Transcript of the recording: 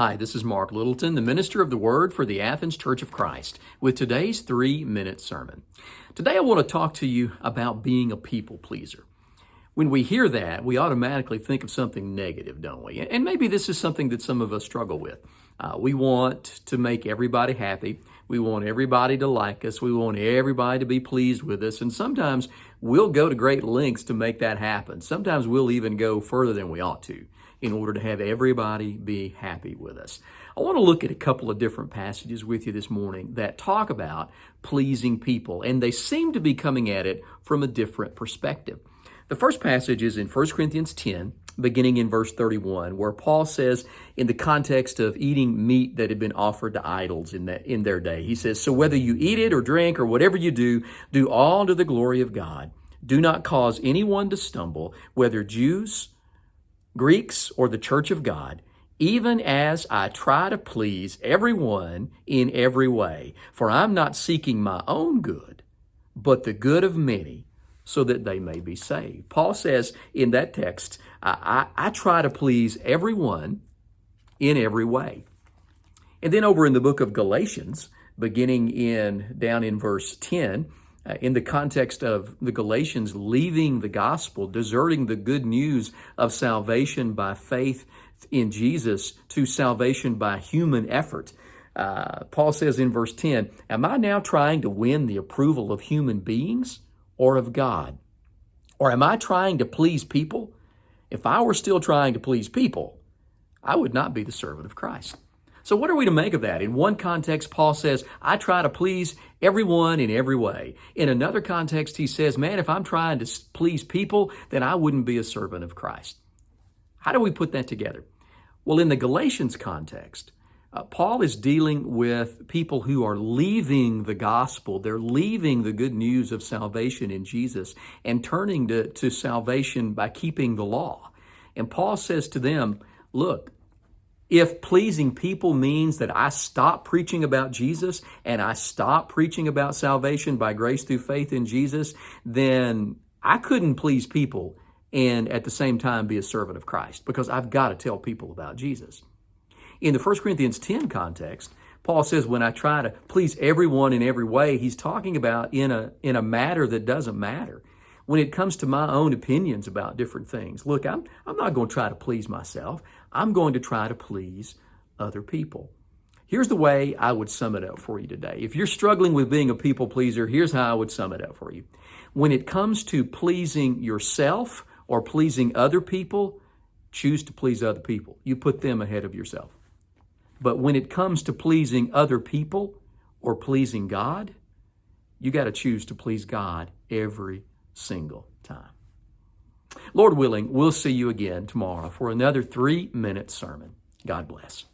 Hi, this is Mark Littleton, the minister of the Word for the Athens Church of Christ, with today's 3-minute sermon. Today I want to talk to you about being a people pleaser. When we hear that, we automatically think of something negative, don't we? And maybe this is something that some of us struggle with. We want to make everybody happy. We want everybody to like us. We want everybody to be pleased with us. And sometimes we'll go to great lengths to make that happen. Sometimes we'll even go further than we ought to in order to have everybody be happy with us. I want to look at a couple of different passages with you this morning that talk about pleasing people, and they seem to be coming at it from a different perspective. The first passage is in 1 Corinthians 10, beginning in verse 31, where Paul says, in the context of eating meat that had been offered to idols in their day, he says, "So whether you eat it or drink or whatever you do all to the glory of God. Do not cause anyone to stumble, whether Jews, Greeks, or the church of God, even as I try to please everyone in every way. For I'm not seeking my own good, but the good of many, so that they may be saved." Paul says in that text, I try to please everyone in every way. And then over in the book of Galatians, beginning down in verse 10, in the context of the Galatians leaving the gospel, deserting the good news of salvation by faith in Jesus to salvation by human effort, Paul says in verse 10, "Am I now trying to win the approval of human beings or of God? Or am I trying to please people? If I were still trying to please people, I would not be the servant of Christ." So what are we to make of that? In one context, Paul says, I try to please everyone in every way. In another context, he says, man, if I'm trying to please people, then I wouldn't be a servant of Christ. How do we put that together? Well, in the Galatians context, Paul is dealing with people who are leaving the gospel. They're leaving the good news of salvation in Jesus and turning to salvation by keeping the law. And Paul says to them, look, if pleasing people means that I stop preaching about Jesus and I stop preaching about salvation by grace through faith in Jesus, then I couldn't please people and at the same time be a servant of Christ, because I've got to tell people about Jesus. In the 1 Corinthians 10 context, Paul says when I try to please everyone in every way, he's talking about in a matter that doesn't matter. When it comes to my own opinions about different things, look, I'm not going to try to please myself. I'm going to try to please other people. Here's the way I would sum it up for you today. If you're struggling with being a people pleaser, here's how I would sum it up for you. When it comes to pleasing yourself or pleasing other people, choose to please other people. You put them ahead of yourself. But when it comes to pleasing other people or pleasing God, you got to choose to please God every single time. Lord willing, we'll see you again tomorrow for another 3-minute sermon. God bless.